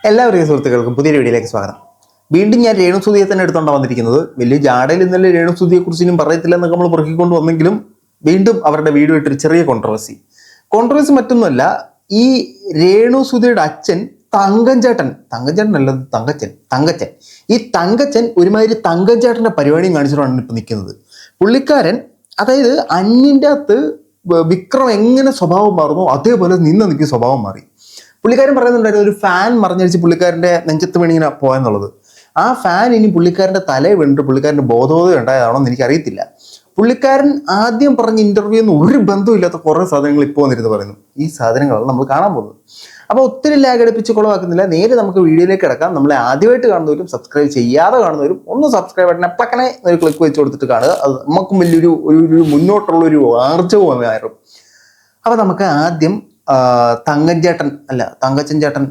എല്ലാ പ്രിയ സുഹൃത്തുക്കൾക്കും പുതിയൊരു വീഡിയോയിലേക്ക് സ്വാഗതം. വീണ്ടും ഞാൻ രേണുസുതിയെ തന്നെ എടുത്തോണ്ടാണ് വന്നിരിക്കുന്നത്. വലിയ ജാടയിൽ ഇന്നലെ രേണുസുതിയെ കുറിച്ചൊന്നും പറയത്തില്ല എന്നൊക്കെ നമ്മൾ പുറക്കിക്കൊണ്ട് വന്നെങ്കിലും വീണ്ടും അവരുടെ വീഡിയോ ഇട്ടൊരു ചെറിയ കോൺട്രവേഴ്സി മറ്റൊന്നുമല്ല. ഈ രേണുസുതിയുടെ അച്ഛൻ തങ്കച്ചൻ അല്ല തങ്കച്ചൻ ഈ തങ്കച്ചൻ ഒരുമാതിരി തങ്കച്ചേട്ടന്റെ പരിപാടിയും കാണിച്ചിട്ടാണ് ഇപ്പൊ നിൽക്കുന്നത്. പുള്ളിക്കാരൻ അതായത് അന്യൻ്റെ അകത്ത് വിക്രം എങ്ങനെ സ്വഭാവം മാറുന്നു അതേപോലെ നിൽക്കുന്ന സ്വഭാവം മാറി. പുള്ളിക്കാരൻ പറയുന്നുണ്ടായിരുന്നു ഒരു ഫാൻ മറിഞ്ഞടിച്ച് പുള്ളിക്കാരൻ്റെ നെഞ്ചത്ത് വീണിങ്ങനെ പോയെന്നുള്ളത്. ആ ഫാൻ ഇനി പുള്ളിക്കാരൻ്റെ തലയിൽ വീണിട്ട് പുള്ളിക്കാരൻ്റെ ബോധബോധം ഉണ്ടായതാണോ എന്ന് എനിക്കറിയത്തില്ല. പുള്ളിക്കാരൻ ആദ്യം പറഞ്ഞ ഇന്റർവ്യൂന്ന് ഒരു ബന്ധമില്ലാത്ത കുറേ സാധനങ്ങൾ ഇപ്പോൾ വന്നിരുന്ന് പറയുന്നു. ഈ സാധനങ്ങളാണ് നമ്മൾ കാണാൻ പോകുന്നത്. അപ്പോൾ ഒത്തിരി ലാഗ് അടുപ്പിച്ച് കുളവാക്കുന്നില്ല, നേരെ നമുക്ക് വീഡിയോയിലേക്ക് കിടക്കാം. നമ്മളെ ആദ്യമായിട്ട് കാണുന്നവരും സബ്സ്ക്രൈബ് ചെയ്യാതെ കാണുന്നവരും ഒന്ന് സബ്സ്ക്രൈബ് ബട്ടൺ എപ്പക്കനെ ഒരു ക്ലിക്ക് വെച്ച് കൊടുത്തിട്ട് കാണുക. അത് നമുക്കും വലിയൊരു ഒരു മുന്നോട്ടുള്ളൊരു ആർജവും ആയിരുന്നു. അപ്പോൾ നമുക്ക് ആദ്യം തങ്കച്ചൻ ചേട്ടൻ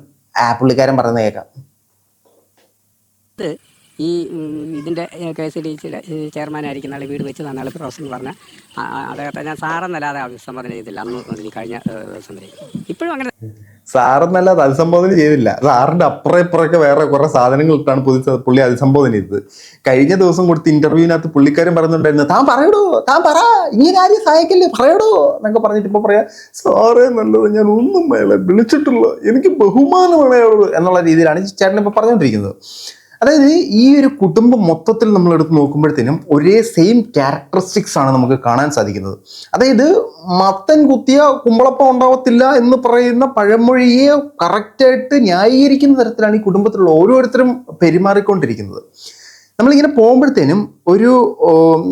പുള്ളിക്കാരൻ പറയുന്നത് കേൾക്കാം. ഈ ഇതിൻ്റെ കേസിൽ ചെയർമാനായിരിക്കുന്ന ആൾ വീട് വെച്ച് തന്ന ആൾ പ്രൊഫസർ പറഞ്ഞ അദ്ദേഹത്തെ ഞാൻ സാറെന്നല്ലാതെ അഭിസംബോധന ചെയ്തില്ല അന്ന് കഴിഞ്ഞ ദിവസം വരെ. ഇപ്പോഴും അങ്ങനെ സാറെന്നല്ലാതെ അഭിസംബോധന ചെയ്തില്ല. സാറിന്റെ ഇപ്പുറമൊക്കെ വേറെ കുറെ സാധനങ്ങൾ ഇട്ടാണ് പുള്ളി അഭിസംബോധന ചെയ്തത്. കഴിഞ്ഞ ദിവസം കൊടുത്ത ഇന്റർവ്യൂവിനകത്ത് പുള്ളിക്കാരൻ പറയുന്നുണ്ടായിരുന്നു, താൻ പറ ഇങ്ങനെ ആരും സഹായിക്കല്ലേ പറയടോ എന്നൊക്കെ പറഞ്ഞിട്ട് ഇപ്പൊ പറയാ സാറേ നല്ലത്, ഞാൻ ഒന്നും അയാളെ വിളിച്ചിട്ടില്ല, എനിക്ക് ബഹുമാനമാണ് അയാളോട് എന്നുള്ള രീതിയിലാണ് ചേട്ടൻ ഇപ്പൊ പറഞ്ഞുകൊണ്ടിരിക്കുന്നത്. അതായത് ഈ ഒരു കുടുംബം മൊത്തത്തിൽ നമ്മൾ എടുത്ത് നോക്കുമ്പോഴത്തേനും ഒരേ സെയിം ക്യാരക്ടറിസ്റ്റിക്സ് ആണ് നമുക്ക് കാണാൻ സാധിക്കുന്നത്. അതായത് മത്തൻ കുത്തിയ കുമ്പളപ്പം ഉണ്ടാവത്തില്ല എന്ന് പറയുന്ന പഴമൊഴിയെ കറക്റ്റായിട്ട് ന്യായീകരിക്കുന്ന തരത്തിലാണ് ഈ കുടുംബത്തിലുള്ള ഓരോരുത്തരും പെരുമാറിക്കൊണ്ടിരിക്കുന്നത്. നമ്മളിങ്ങനെ പോകുമ്പോഴത്തേനും ഒരു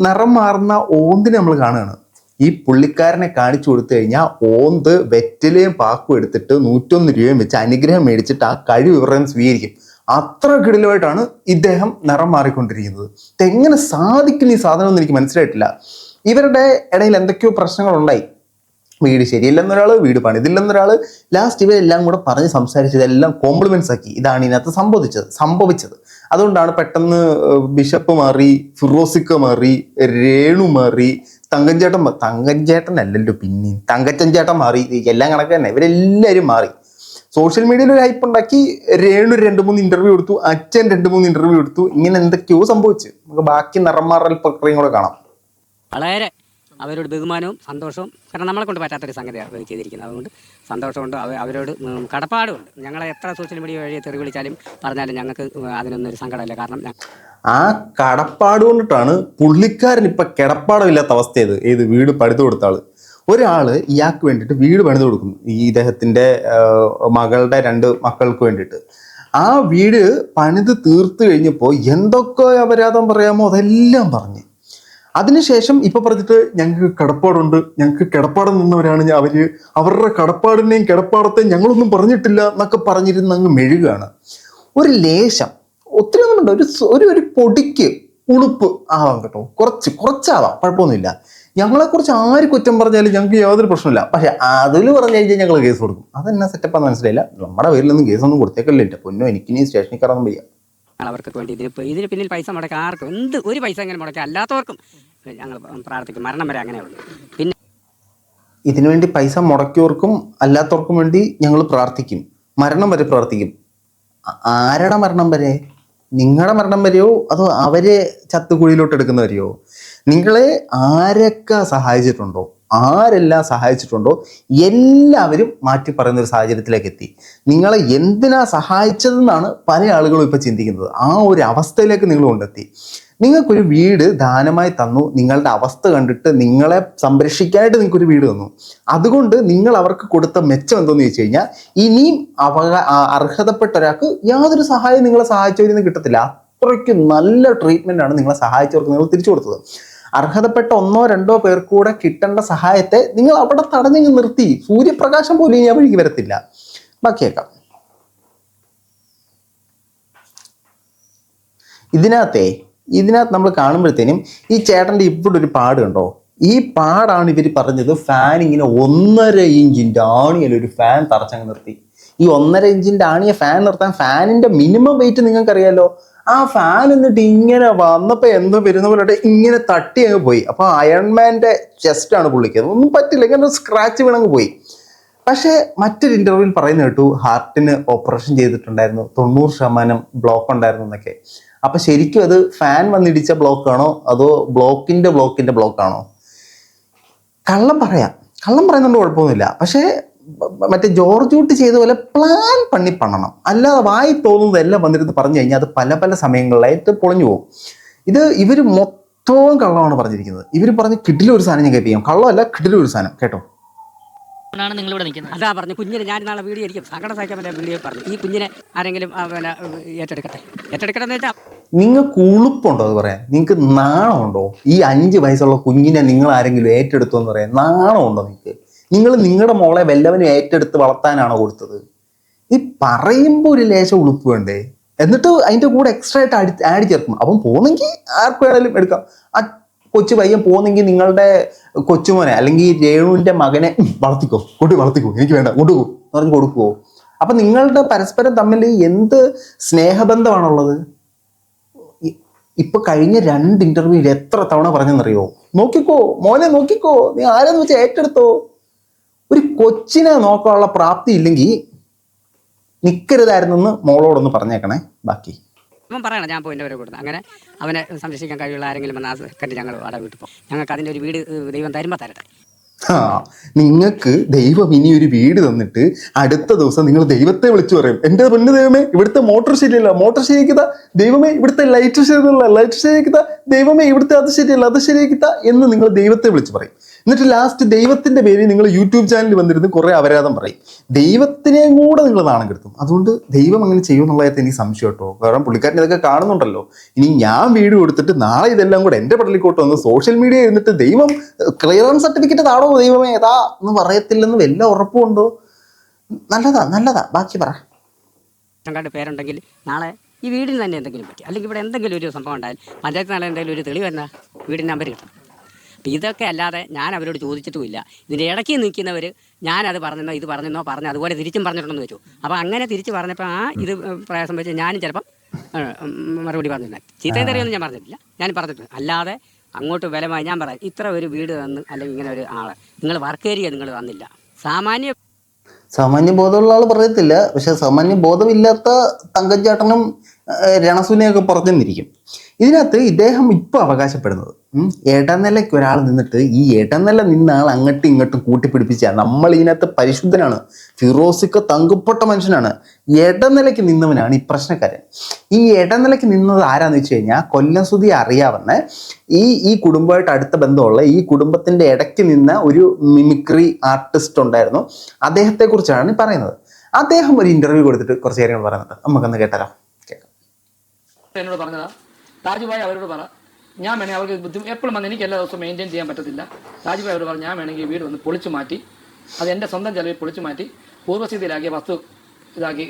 നിറം മാറുന്ന ഓന്തിനെ നമ്മൾ കാണുകയാണ്. ഈ പുള്ളിക്കാരനെ കാണിച്ചു കൊടുത്തു കഴിഞ്ഞാൽ ഓന്ത് വെറ്റിലയും പാക്കും എടുത്തിട്ട് 101 രൂപയും വെച്ച് അനുഗ്രഹം മേടിച്ചിട്ട് ആ കഴിവ് ഇവരുടെ സ്വീകരിക്കും. അത്ര കിടിലമായിട്ടാണ് ഇദ്ദേഹം നിറം മാറിക്കൊണ്ടിരിക്കുന്നത്. എങ്ങനെ സാധിക്കുന്ന ഈ സാധനം ഒന്നും എനിക്ക് മനസ്സിലായിട്ടില്ല. ഇവരുടെ ഇടയിൽ എന്തൊക്കെയോ പ്രശ്നങ്ങളുണ്ടായി. വീട് ശരിയല്ലെന്നൊരാൾ, വീട് പണിതില്ലെന്നൊരാൾ. ലാസ്റ്റ് ഇവരെല്ലാം കൂടെ പറഞ്ഞ് സംസാരിച്ചതെല്ലാം കോംപ്ലിമെന്റ്സ് ആക്കി. ഇതാണ് ഇതിനകത്ത് സംഭവിച്ചത്. അതുകൊണ്ടാണ് പെട്ടെന്ന് ബിഷപ്പ് മാറി, ഫിറോസിക്ക മാറി, രേണു മാറി, തങ്കച്ചേട്ടൻ അല്ലല്ലോ പിന്നെ തങ്കച്ചൻ ചേട്ടൻ മാറി. എല്ലാം കണക്ക് തന്നെ ഇവരെല്ലാവരും മാറി. സോഷ്യൽ മീഡിയയിൽ ഒരു ഹൈപ്പ് ഉണ്ടാക്കി. രേണു 2-3 ഇന്റർവ്യൂ എടുത്തു, അച്ഛൻ 2-3 ഇന്റർവ്യൂ എടുത്തു. ഇങ്ങനെ എന്തൊക്കെയോ സംഭവിച്ചു. നമുക്ക് ബാക്കി നിറം മാറൽ പ്രക്രിയയും കൂടെ കാണാം. വളരെ അവരോട് ബഹുമാനവും സന്തോഷവും, കാരണം നമ്മളെ കൊണ്ട് പറ്റാത്തൊരു സംഗതിയാണ് ചെയ്തിരിക്കുന്നത്. അതുകൊണ്ട് സന്തോഷമുണ്ട്, അവരോട് കടപ്പാടുമുണ്ട്. ഞങ്ങളെ എത്ര സോഷ്യൽ മീഡിയ വഴി തെറി വിളിച്ചാലും പറഞ്ഞാലും ഞങ്ങൾക്ക് അതിനൊന്നും ഒരു സങ്കടമില്ല. കാരണം ആ കടപ്പാട് കൊണ്ടിട്ടാണ് പുള്ളിക്കാരൻ ഇപ്പൊ കിടപ്പാടമില്ലാത്ത അവസ്ഥയത്. ഏത് വീട് പണിത് കൊടുത്ത ആള് ഒരാള് ഇയാൾക്ക് വേണ്ടിയിട്ട് വീട് പണിത് കൊടുക്കുന്നു, ഈ ഇദ്ദേഹത്തിന്റെ മകളുടെ 2 മക്കൾക്ക് വേണ്ടിയിട്ട്. ആ വീട് പണിത് തീർത്ത് കഴിഞ്ഞപ്പോൾ എന്തൊക്കെ അപരാധം പറയാമോ അതെല്ലാം പറഞ്ഞ് അതിനുശേഷം ഇപ്പൊ പറഞ്ഞിട്ട് ഞങ്ങൾക്ക് കടപ്പാടുണ്ട്, ഞങ്ങൾക്ക് കടപ്പാട് നിന്നവരാണ് അവരുടെ കടപ്പാടിനെയും കിടപ്പാടത്തെയും ഞങ്ങളൊന്നും പറഞ്ഞിട്ടില്ല എന്നൊക്കെ പറഞ്ഞിരുന്ന് അങ്ങ് മെഴുകാണ്. ഒരു ലേശം, ഒത്തിരി ഒന്നുമുണ്ട്, ഒരു പൊടിക്ക് ഉളുപ്പ് ആവാം കേട്ടോ, കുറച്ചാവാം, കുഴപ്പമൊന്നുമില്ല. ഞങ്ങളെക്കുറിച്ച് ആര് കുറ്റം പറഞ്ഞാലും ഞങ്ങൾക്ക് യാതൊരു പ്രശ്നമില്ല. പക്ഷെ അതിൽ പറഞ്ഞു കഴിഞ്ഞാൽ ഞങ്ങൾ കേസ് കൊടുക്കും. അതെന്നാ സെറ്റപ്പാന്ന് മനസ്സിലായില്ല. നമ്മുടെ പേരിലൊന്നും കേസൊന്നും കൊടുത്തേക്കല്ലേ എൻ്റെ പൊന്നോ, എനിക്കിനി സ്റ്റേഷനിൽ കയറാൻ വയ്യ. അവർക്ക് വേണ്ടി ഇതിന് പിന്നിൽ പൈസ മുടക്കി ആർക്കും ഒരു പൈസ എങ്ങനെ മുടക്കി അല്ലാത്തവർക്കും ഞങ്ങൾ പ്രാർത്ഥിക്കും, മരണം വരെ അങ്ങനെയുള്ളൂ. പിന്നെ ഇതിനുവേണ്ടി പൈസ മുടക്കിയവർക്കും അല്ലാത്തവർക്കും വേണ്ടി ഞങ്ങൾ പ്രാർത്ഥിക്കും, മരണം വരെ പ്രാർത്ഥിക്കും. ആരുടെ മരണം വരെ? നിങ്ങളുടെ മരണം വരെയോ അതോ അവരെ ചത്തുകുഴിയിലോട്ട് എടുക്കുന്നവരെയോ? നിങ്ങളെ ആരൊക്കെ സഹായിച്ചിട്ടുണ്ടോ, ആരെല്ലാം സഹായിച്ചിട്ടുണ്ടോ എല്ലാവരും മാറ്റി പറയുന്ന ഒരു സാഹചര്യത്തിലേക്ക് എത്തി. നിങ്ങളെ എന്തിനാ സഹായിച്ചതെന്നാണ് പല ആളുകളും ഇപ്പൊ ചിന്തിക്കുന്നത്. ആ ഒരു അവസ്ഥയിലേക്ക് നിങ്ങൾ കൊണ്ടെത്തി. നിങ്ങൾക്കൊരു വീട് ദാനമായി തന്നു, നിങ്ങളുടെ അവസ്ഥ കണ്ടിട്ട് നിങ്ങളെ സംരക്ഷിക്കാനായിട്ട് നിങ്ങൾക്കൊരു വീട് തന്നു. അതുകൊണ്ട് നിങ്ങൾ അവർക്ക് കൊടുത്ത മെച്ചം എന്തെന്ന് ചോദിച്ചു കഴിഞ്ഞാൽ ഇനിയും അർഹതപ്പെട്ട ഒരാൾക്ക് യാതൊരു സഹായം നിങ്ങളെ സഹായിച്ചവരിന്ന് കിട്ടത്തില്ല. അത്രയ്ക്ക് നല്ല ട്രീറ്റ്മെന്റ് ആണ് നിങ്ങളെ സഹായിച്ചവർക്ക് നിങ്ങൾ തിരിച്ചു കൊടുത്തത്. അർഹതപ്പെട്ട 1-2 പേർക്ക് കൂടെ കിട്ടേണ്ട സഹായത്തെ നിങ്ങൾ അവിടെ തടഞ്ഞു നിർത്തി. സൂര്യപ്രകാശം പോലും ഇനി ആ വഴിക്ക് വരത്തില്ല. ബാക്കിയേക്കാം. ഇതിനകത്ത് നമ്മൾ കാണുമ്പോഴത്തേനും ഈ ചേട്ടൻ്റെ ഇവിടെ ഒരു പാട് കണ്ടോ? ഈ പാടാണ് ഇവർ പറഞ്ഞത് ഫാൻ ഇങ്ങനെ 1.5 ഇഞ്ചിൻ്റെ ആണിയല്ല ഒരു ഫാൻ തറച്ചങ്ങ് നിർത്തി. ഈ 1.5 ഇഞ്ചിൻ്റെ ആണിയെ ഫാൻ നിർത്താൻ ഫാനിന്റെ മിനിമം വെയിറ്റ് നിങ്ങൾക്കറിയാലോ. ആ ഫാൻ എന്നിട്ട് ഇങ്ങനെ വന്നപ്പോ എന്തോ വരുന്ന പോലെ ഇങ്ങനെ തട്ടി അങ്ങ് പോയി. അപ്പൊ അയൺമാന്റെ ചെസ്റ്റ് ആണ് പുള്ളിക്ക്, ഒന്നും പറ്റില്ല, ഇങ്ങനെ സ്ക്രാച്ച് വീണങ്ങ് പോയി. പക്ഷേ മറ്റൊരു ഇന്റർവ്യൂവിൽ പറയുന്ന കേട്ടു ഹാർട്ടിന് ഓപ്പറേഷൻ ചെയ്തിട്ടുണ്ടായിരുന്നു, 90% ബ്ലോക്ക് ഉണ്ടായിരുന്നു എന്നൊക്കെ. അപ്പൊ ശരിക്കും അത് ഫാൻ വന്നിടിച്ച ബ്ലോക്കാണോ അതോ ബ്ലോക്കിന്റെ ബ്ലോക്കാണോ? കള്ളം പറയുന്നുണ്ട്, കുഴപ്പമൊന്നുമില്ല. പക്ഷേ മറ്റേ ജോർജ് കുട്ടി ചെയ്ത പോലെ പ്ലാൻ പണണം, അല്ലാതെ വായി തോന്നുന്നതെല്ലാം വന്നിരുന്ന് പറഞ്ഞു കഴിഞ്ഞാൽ അത് പല പല സമയങ്ങളിലായിട്ട് പൊളിഞ്ഞു പോകും. ഇവർ മൊത്തവും കള്ളമാണ് പറഞ്ഞിരിക്കുന്നത്. ഇവർ പറഞ്ഞ് കിടിലൊരു സാധനം ഞാൻ കേൾപ്പിക്കാം, കള്ളമല്ല കിടിലൊരു സാധനം കേട്ടോ. നിങ്ങളിവിടെ നിൽക്കുന്നത് അതാ പറഞ്ഞു കുഞ്ഞിനെ ഞാൻ നാളെ വീഡിയോ ആയിരിക്കും സങ്കടം സഹിക്കാൻ പറ്റാൻ വീഡിയോ പറഞ്ഞു ഈ കുഞ്ഞിനെ ആരെങ്കിലും പിന്നെ ഏറ്റെടുക്കട്ടെ എന്ന് വെച്ചാൽ നിങ്ങൾക്ക് ഉളുപ്പുണ്ടോ അത് പറയാൻ? നിങ്ങൾക്ക് നാണമുണ്ടോ? ഈ 5 വയസ്സുള്ള കുഞ്ഞിനെ നിങ്ങൾ ആരെങ്കിലും ഏറ്റെടുത്തോ എന്ന് പറയാൻ നാണമുണ്ടോ നിങ്ങൾക്ക്? നിങ്ങൾ നിങ്ങളുടെ മോളെ വല്ലവനും ഏറ്റെടുത്ത് വളർത്താനാണോ കൊടുത്തത്? ഈ പറയുമ്പോൾ ഒരു ലേശം ഉളുപ്പ് വേണ്ടേ? എന്നിട്ട് അതിൻ്റെ കൂടെ എക്സ്ട്രാ ആയിട്ട് ആഡ് ചേർക്കും. അപ്പം പോന്നെങ്കിൽ ആർക്ക് വേണേലും എടുക്കാം. ആ കൊച്ചു പയ്യൻ പോന്നെങ്കിൽ നിങ്ങളുടെ കൊച്ചുമോനെ അല്ലെങ്കിൽ രേണുവിൻ്റെ മകനെ വളർത്തിക്കോ, എനിക്ക് വേണ്ട, കൊണ്ടുപോകും എന്ന് പറഞ്ഞ് കൊടുക്കുവോ? അപ്പം നിങ്ങളുടെ പരസ്പരം തമ്മിൽ എന്ത് സ്നേഹബന്ധമാണുള്ളത്? ഇപ്പൊ കഴിഞ്ഞ 2 ഇന്റർവ്യൂവിൽ എത്ര തവണ പറഞ്ഞെന്നറിയോ, നോക്കിക്കോ മോനെ, നോക്കിക്കോ, നീ ആരെന്ന് വെച്ചാൽ ഏറ്റെടുത്തോ. ഒരു കൊച്ചിനെ നോക്കാനുള്ള പ്രാപ്തി ഇല്ലെങ്കിൽ നിൽക്കരുതായിരുന്നെന്ന് മോളോടൊന്ന് പറഞ്ഞേക്കണേ. ബാക്കി അവൻ പറയണം ഞാൻ പോയിൻ്റെ വരെ കൊടുത്തു. അങ്ങനെ അവനെ സംരക്ഷിക്കാൻ കഴിയുള്ള ആരെങ്കിലും വന്ന് ആ സെക്കൻഡ് ഞങ്ങൾ വാടക വീട്ടിൽ പോകും. ഞങ്ങൾക്ക് അതിൻ്റെ ഒരു വീട് ദൈവം തരുമ്പോൾ തരട്ടെ. നിങ്ങൾക്ക് ദൈവം ഇനി ഒരു വീട് തന്നിട്ട് അടുത്ത ദിവസം നിങ്ങൾ ദൈവത്തെ വിളിച്ചു പറയും, എൻ്റെ പൊന്നു ദൈവമേ ഇവിടുത്തെ മോട്ടോർ ശരിയല്ല, മോട്ടോർ ശരിയാക്കിത്ത, ദൈവമേ ഇവിടുത്തെ ലൈറ്റ് ശരിയല്ല, ലൈറ്റ് ശരിയാക്കിത്ത, ദൈവമേ ഇവിടുത്തെ അത് ശരിയല്ല, അത് ശരിയാക്കിത്ത എന്ന് നിങ്ങൾ ദൈവത്തെ വിളിച്ചു പറയും. എന്നിട്ട് ലാസ്റ്റ് ദൈവത്തിന്റെ പേരിൽ നിങ്ങൾ യൂട്യൂബ് ചാനലിൽ വന്നിരുന്ന് കുറെ അപരാധം പറയും. ദൈവത്തിനെയും കൂടെ നിങ്ങൾ നാണം കെടുത്തും. അതുകൊണ്ട് ദൈവം അങ്ങനെ ചെയ്യുമെന്നുള്ളതായിട്ട് എനിക്ക് സംശയം കേട്ടോ. കാരണം പുള്ളിക്കാരൻ ഇതൊക്കെ കാണുന്നുണ്ടല്ലോ. ഇനി ഞാൻ വീഡിയോ കൊടുത്തിട്ട് നാളെ ഇതെല്ലാം കൂടെ എൻ്റെ പടലിക്കോട്ട് വന്ന് സോഷ്യൽ മീഡിയ ഇരുന്നിട്ട് ദൈവം ക്ലിയറൻസ് സർട്ടിഫിക്കറ്റ് താടോ ദൈവമേ ഏതാ എന്ന് പറയത്തില്ലെന്ന് വല്ല ഉറപ്പുണ്ടോ? നല്ലതാ ബാക്കി പറ. ഞങ്ങളുടെ പേരുണ്ടെങ്കിൽ നാളെ ഈ വീടിന് തന്നെ എന്തെങ്കിലും പറ്റി അല്ലെങ്കിൽ ഇവിടെ എന്തെങ്കിലും ഒരു സംഭവം ഉണ്ടായാൽ പഞ്ചായത്ത് നാളെ എന്തെങ്കിലും ഒരു തെളിവ് എന്നാ വീടിന് നമ്പർ കിട്ടും. അപ്പം ഇതൊക്കെ അല്ലാതെ ഞാൻ അവരോട് ചോദിച്ചിട്ടുമില്ല. ഇതിൻ്റെ ഇടയ്ക്ക് നിൽക്കുന്നവർ ഞാനത് പറഞ്ഞെന്നോ ഇത് പറഞ്ഞെന്നോ പറഞ്ഞ് അതുപോലെ തിരിച്ചും പറഞ്ഞിട്ടുണ്ടെന്ന് വെച്ചു. അപ്പോൾ അങ്ങനെ തിരിച്ച് പറഞ്ഞപ്പോൾ ഇത് പ്രയാസം വെച്ച് ഞാനും ചിലപ്പം മറുപടി പറഞ്ഞില്ല. ചീത്തയും തെറിയൊന്നും ഞാൻ പറഞ്ഞിട്ടില്ല, ഞാൻ പറഞ്ഞിട്ടില്ല. അല്ലാതെ അങ്ങോട്ട് ബലമായി ഞാൻ പറയാം, ഇത്ര ഒരു വീട് തന്ന് അല്ലെങ്കിൽ ഇങ്ങനെ ഒരു ആളെ നിങ്ങൾ വർക്ക് ഏരിയ നിങ്ങൾ തന്നില്ല. സാമാന്യ ബോധമുള്ള ആൾ പറയത്തില്ല, പക്ഷെ സാമാന്യ ബോധമില്ലാത്ത തങ്കച്ചേട്ടനും രണസുനെയൊക്കെ പറഞ്ഞെന്നിരിക്കും. ഇതിനകത്ത് ഇദ്ദേഹം ഇപ്പോൾ അവകാശപ്പെടുന്നത് ഇടനിലയ്ക്ക് ഒരാൾ നിന്നിട്ട് ഈ ഇടനില നിന്ന ആൾ അങ്ങോട്ടും ഇങ്ങോട്ടും കൂട്ടിപ്പിടിപ്പിച്ച നമ്മൾ ഇതിനകത്ത് പരിശുദ്ധനാണ്, ഫിറോസിക്ക തങ്കപ്പെട്ട മനുഷ്യനാണ്, ഇടനിലയ്ക്ക് നിന്നവനാണ് ഈ പ്രശ്നക്കാരൻ. ഈ ഇടനിലയ്ക്ക് നിന്നത് ആരാന്ന് വെച്ച് കഴിഞ്ഞാൽ കൊല്ലം സുധി അറിയാവുന്ന ഈ കുടുംബമായിട്ട് അടുത്ത ബന്ധമുള്ള ഈ കുടുംബത്തിന്റെ ഇടയ്ക്ക് നിന്ന ഒരു മിമിക്രി ആർട്ടിസ്റ്റ് ഉണ്ടായിരുന്നു. അദ്ദേഹത്തെ കുറിച്ചാണ് പറയുന്നത്. അദ്ദേഹം ഒരു ഇന്റർവ്യൂ കൊടുത്തിട്ട് കുറച്ച് കാര്യങ്ങൾ പറയുന്നുണ്ട്, നമുക്കൊന്ന് കേട്ടാലോ. എന്നോട് പറഞ്ഞതാ, താജുഭായി അവരോട് പറ, ഞാൻ വേണമെങ്കിൽ അവർക്ക് ബുദ്ധിമുട്ട് എപ്പോഴും വന്ന് എനിക്ക് എല്ലാ ദിവസവും മെയിൻറ്റെയിൻ ചെയ്യാൻ പറ്റത്തില്ല. താജുഭായി അവരോട് പറഞ്ഞു, ഞാൻ വേണമെങ്കിൽ വീട് വന്ന് പൊളിച്ചു മാറ്റി, അത് എൻ്റെ സ്വന്തം ചെലവിൽ പൊളിച്ചു മാറ്റി പൂർവ്വസ്ഥിതിയിലാക്കിയ വസ്തു ഇതാക്കി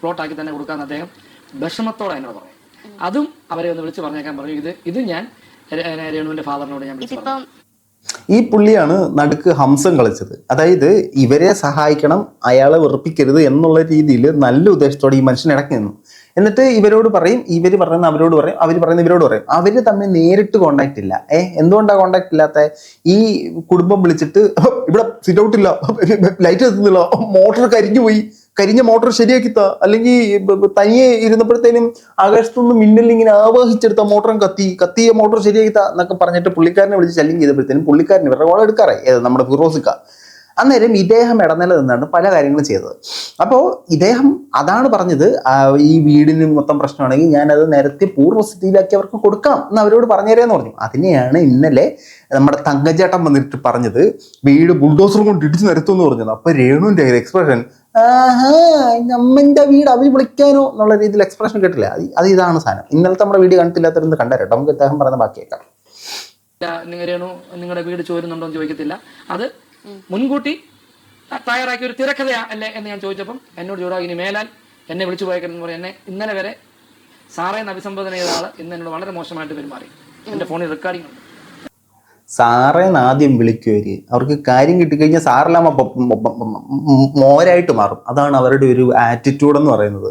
പ്ലോട്ടാക്കി തന്നെ കൊടുക്കാമെന്ന് അദ്ദേഹം വിഷമത്തോടെ എന്നോട് പറഞ്ഞു. അതും അവരെ ഒന്ന് വിളിച്ച് പറഞ്ഞേക്കാൻ പറഞ്ഞു. ഇത് ഞാൻ രേണുവിൻ്റെ ഫാദറിനോട് ഞാൻ വിളിച്ചു പറഞ്ഞു. ഈ പുള്ളിയാണ് നടുക്ക് ഹംസം കളിച്ചത്. അതായത് ഇവരെ സഹായിക്കണം, അയാളെ വെറുപ്പിക്കരുത് എന്നുള്ള രീതിയിൽ നല്ല ഉദ്ദേശത്തോടെ ഈ മനുഷ്യൻ ഇടയ്ക്ക് നിന്നു. എന്നിട്ട് ഇവരോട് പറയും, ഇവർ പറയുന്ന അവരോട് പറയും, അവർ പറയുന്ന ഇവരോട് പറയും. അവർ തമ്മിൽ നേരിട്ട് കോണ്ടാക്ട് ഇല്ല. എന്തുകൊണ്ടാണ് കോണ്ടാക്ട് ഇല്ലാത്ത? ഈ കുടുംബം വിളിച്ചിട്ട് ഇവിടെ സിറ്റ് ഔട്ട് ഇല്ല, ലൈറ്റ് എത്തുന്നില്ല, മോട്ടോർ കരിഞ്ഞ മോട്ടോർ ശരിയാക്കിത്ത, അല്ലെങ്കിൽ തനിയെ ഇരുന്നപ്പോഴത്തേനും ആകാശത്തുനിന്ന് മിന്നൽ ഇങ്ങനെ ആവാഹിച്ചെടുത്ത മോട്ടറും കത്തിയ മോട്ടോർ ശരിയാക്കിത്ത എന്നൊക്കെ പറഞ്ഞിട്ട് പുള്ളിക്കാരനെ വിളിച്ച് ശല്യം ചെയ്തപ്പോഴത്തേനും പുള്ളിക്കാരൻ ഇവരുടെ കോൾ എടുക്കാറായി, നമ്മുടെ ഫിറോസിക്ക. അന്നേരം ഇദ്ദേഹം ഇടനില നിന്നാണ് പല കാര്യങ്ങളും ചെയ്തത്. അപ്പോൾ ഇദ്ദേഹം അതാണ് പറഞ്ഞത്, ഈ വീടിന് മൊത്തം പ്രശ്നമാണെങ്കിൽ ഞാനത് നേരത്തെ പൂർവ്വസ്ഥിതിയിലാക്കി അവർക്ക് കൊടുക്കാം എന്ന് അവരോട് പറഞ്ഞുതരാന്ന് പറഞ്ഞു. അതിനെയാണ് ഇന്നലെ നമ്മുടെ തങ്കച്ചേട്ടൻ വന്നിട്ട് പറഞ്ഞത് വീട് ബുൾഡോസർ കൊണ്ട് ഇടിച്ച് നിരത്തുമെന്ന് പറഞ്ഞത്. അപ്പൊ രേണുവിന്റെ എക്സ്പ്രഷൻ, നമ്മന്റെ വീട് അവർ വിളിക്കാനോ എന്നുള്ള രീതിയിൽ എക്സ്പ്രഷൻ കേട്ടില്ല. അത് ഇതാണ് സാധനം. ഇന്നലത്തെ നമ്മുടെ വീഡിയോ കണ്ടില്ലാത്തവരൊന്ന് കണ്ടേരട്ടോ, നമുക്ക് അദ്ദേഹം പറയുന്ന ബാക്കിയേക്കാം. രേണു നിങ്ങളുടെ വീട് ചോരുന്നുണ്ടോ എന്ന് ചോദിക്കത്തില്ല, അത് മുൻകൂട്ടി തയ്യാറാക്കിയ ഒരു തിരക്കഥയാ അല്ലേ എന്ന് ഞാൻ ചോദിച്ചപ്പം എന്നോട് ചോദിച്ചു, ഇനി മേലാൽ എന്നെ വിളിച്ചു പോയേക്കെന്ന് പറയും. എന്നെ ഇന്നലെ വരെ സാറേന്ന് അഭിസംബോധന ചെയ്ത ആള് ഇന്ന് എന്നോട് വളരെ മോശമായിട്ട് പെരുമാറി. എൻ്റെ ഫോണിൽ റെക്കോർഡിംഗ് ഉണ്ട്. സാറേന്ന് ആദ്യം വിളിക്കുവര്, അവർക്ക് കാര്യം കിട്ടിക്കഴിഞ്ഞാൽ സാറെല്ലാം മോരായിട്ട് മാറും. അതാണ് അവരുടെ ഒരു ആറ്റിറ്റ്യൂഡ് എന്ന് പറയുന്നത്.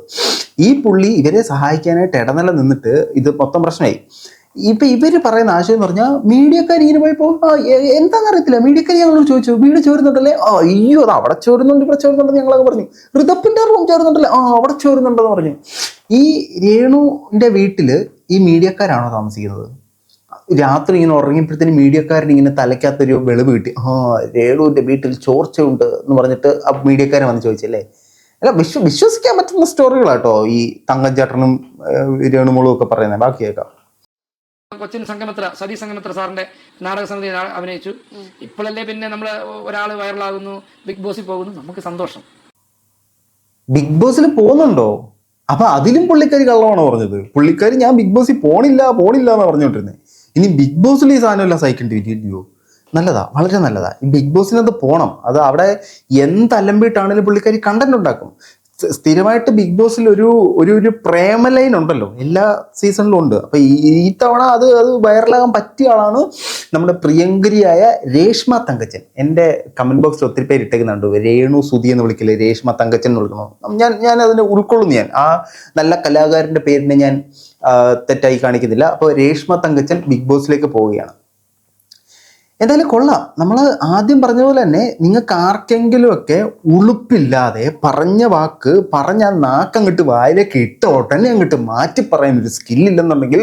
ഈ പുള്ളി ഇവരെ സഹായിക്കാനായിട്ട് ഇടനില നിന്നിട്ട് ഇത് മൊത്തം പ്രശ്നമായി. ഇവര് പറയുന്ന ആശയം എന്ന് പറഞ്ഞാൽ മീഡിയക്കാർ ഇങ്ങനെ പോയപ്പോ എന്താണെന്നറിയത്തില്ല, മീഡിയക്കാർ ഞങ്ങളോട് ചോദിച്ചു വീട് ചോരുന്നുണ്ടല്ലേ, അയ്യോ അത് അവിടെ ചോരുന്നുണ്ട് ഇവിടെ ചോരുന്നുണ്ടെന്ന് ഞങ്ങളൊക്കെ പറഞ്ഞു. ഋതപ്പിന്റെ റൂം ചോരുന്നുണ്ടല്ലേ, അവിടെ ചോരുന്നുണ്ടെന്ന് പറഞ്ഞു. ഈ രേണുവിന്റെ വീട്ടില് ഈ മീഡിയക്കാരാണോ താമസിക്കുന്നത്? രാത്രി ഇങ്ങനെ ഉറങ്ങിയപ്പോഴത്തേന് മീഡിയക്കാരൻ ഇങ്ങനെ തലയ്ക്കകത്തൊരു വെളിവ് കിട്ടി, രേണുവിന്റെ വീട്ടിൽ ചോർച്ചയുണ്ട് എന്ന് പറഞ്ഞിട്ട് ആ മീഡിയക്കാരൻ വന്ന് ചോദിച്ചല്ലേ. അല്ല, വിശ്വസിക്കാൻ പറ്റുന്ന സ്റ്റോറികളാട്ടോ ഈ തങ്കച്ചേട്ടനും രേണുമോളും ഒക്കെ പറയുന്നത്. ബാക്കി കേൾക്കാം. കൊച്ചിൻ സംഗമിത്ര, സതി സംഗമിത്ര സാറിന്റെ നാടക സമിതി അഭിനയിച്ചു. ഇപ്പോഴല്ലേ പിന്നെ നമ്മൾ ഒരാൾ വൈറലാകുന്നു, ബിഗ് ബോസിൽ പോകുന്നു, നമുക്ക് സന്തോഷം. ബിഗ് ബോസിൽ പോകുന്നുണ്ടോ? അപ്പൊ അതിലും പുള്ളിക്കാരി കള്ളമാണോ പറഞ്ഞത്? പുള്ളിക്കാരി ഞാൻ ബിഗ് ബോസിൽ പോണില്ല എന്ന് പറഞ്ഞുകൊണ്ടിരുന്നത്. ഇനി ബിഗ് ബോസിൽ ഈ സാധനമെല്ലാം സഹിക്കേണ്ടി വരില്ലയോ? നല്ലതാ, വളരെ നല്ലതാ. ഈ ബിഗ് ബോസിനത് പോണം. അത് അവിടെ എന്തലമ്പിട്ടാണെങ്കിലും പുള്ളിക്കാരി കണ്ടന്റ് ഉണ്ടാക്കും. സ്ഥിരമായിട്ട് ബിഗ് ബോസിൽ ഒരു പ്രേമ ലൈൻ ഉണ്ടല്ലോ, എല്ലാ സീസണിലും ഉണ്ട്. അപ്പൊ ഈ തവണ അത് വൈറലാകാൻ പറ്റിയ ആളാണ് നമ്മുടെ പ്രിയങ്കരിയായ രേഷ്മ തങ്കച്ചൻ. എൻ്റെ കമന്റ് ബോക്സിൽ ഒത്തിരി പേര് ഇട്ടേക്കുന്നുണ്ട്, രേണു സുധി എന്ന് വിളിക്കില്ലേ, രേഷ്മ തങ്കച്ചൻ എന്ന് വിളിക്കണം. ഞാൻ അതിനെ ഉൾക്കൊള്ളുന്നു. ഞാൻ ആ നല്ല കലാകാരന്റെ പേരിനെ ഞാൻ തെറ്റായി കാണിക്കുന്നില്ല. അപ്പോൾ രേഷ്മ തങ്കച്ചൻ ബിഗ് ബോസിലേക്ക് പോവുകയാണ്. എന്തായാലും കൊള്ളാം. നമ്മൾ ആദ്യം പറഞ്ഞ പോലെ തന്നെ നിങ്ങൾക്ക് ആർക്കെങ്കിലും ഒക്കെ ഉളുപ്പില്ലാതെ പറഞ്ഞ വാക്ക് പറഞ്ഞ നാക്കങ്ങോട്ട് വായിലേക്ക് ഇട്ട ഉടനെ അങ്ങോട്ട് മാറ്റി പറയാൻ ഒരു സ്കില്ലില്ലെന്നുണ്ടെങ്കിൽ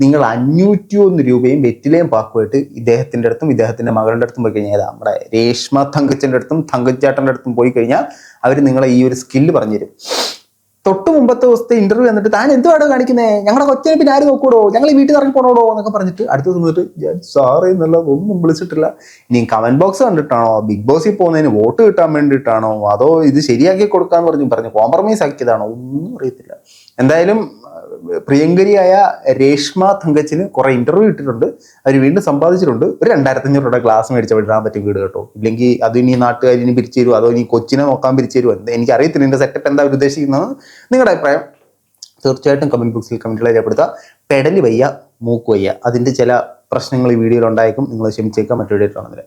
നിങ്ങൾ 501 രൂപയും വെറ്റിലയും പാക്കുമായിട്ട് ഇദ്ദേഹത്തിൻ്റെ അടുത്തും ഇദ്ദേഹത്തിൻ്റെ മകളുടെ അടുത്തും പോയി കഴിഞ്ഞാൽ, നമ്മുടെ രേഷ്മ തങ്കച്ചൻ്റെ അടുത്തും തങ്കച്ചേട്ടൻ്റെ അടുത്തും പോയി കഴിഞ്ഞാൽ അവർ നിങ്ങളെ ഈ ഒരു സ്കില്ല് പറഞ്ഞുതരും. തൊട്ട് മുമ്പത്തെ ദിവസത്തെ ഇന്റർവ്യൂ എന്നിട്ട് താൻ എന്തുവാണ് കാണിക്കുന്നത്, ഞങ്ങളുടെ കൊച്ചിനെ പിന്നെ ആര് നോക്കൂടോ, ഞങ്ങൾ ഈ വീട്ടിൽ ഇറങ്ങി പോണോടോ എന്നൊക്കെ പറഞ്ഞിട്ട് അടുത്ത് നിന്നിട്ട് ഞാൻ സാറേ എന്നല്ല ഒന്നും വിളിച്ചിട്ടില്ല. ഇനി കമന്റ് ബോക്സ് കണ്ടിട്ടാണോ, ബിഗ് ബോസിൽ പോകുന്നതിന് വോട്ട് കിട്ടാൻ വേണ്ടിയിട്ടാണോ, അതോ ഇത് ശരിയാക്കി കൊടുക്കാന്ന് പറഞ്ഞു കോംപ്രമൈസ് ആക്കിയതാണോ, ഒന്നും അറിയത്തില്ല. എന്തായാലും പ്രിയങ്കരിയായ രേഷ്മ തങ്കച്ചിന് കുറെ ഇന്റർവ്യൂ ഇട്ടിട്ടുണ്ട്. അവർ വീണ്ടും സമ്പാദിച്ചിട്ടുണ്ട്. ഒരു 2500 രൂപയുടെ ഗ്ലാസ് മേടിച്ച വിടാൻ പറ്റിയ വീട് കേട്ടോ. ഇല്ലെങ്കിൽ അത് ഇനി നാട്ടുകാരിന് പിരിച്ചു തരുമോ, അതോ ഇനി കൊച്ചിനെ നോക്കാൻ പിരിച്ചു തരുമോ, എനിക്ക് അറിയത്തില്ല. ഇതിന്റെ സെറ്റപ്പ് എന്താ ഉദ്ദേശിക്കുന്നത്, നിങ്ങളുടെ അഭിപ്രായം തീർച്ചയായിട്ടും കമന്റ് ബോക്സിൽ കമന്റുകൾ രേഖപ്പെടുത്തുക. പെടല് വയ്യ മൂക്ക് വയ്യ, അതിന്റെ ചില പ്രശ്നങ്ങൾ ഈ വീഡിയോയിൽ ഉണ്ടായേക്കും. നിങ്ങൾ ക്ഷമിച്ചേക്കാം. മറ്റൊരു വീഡിയോ കാണുന്നില്ല.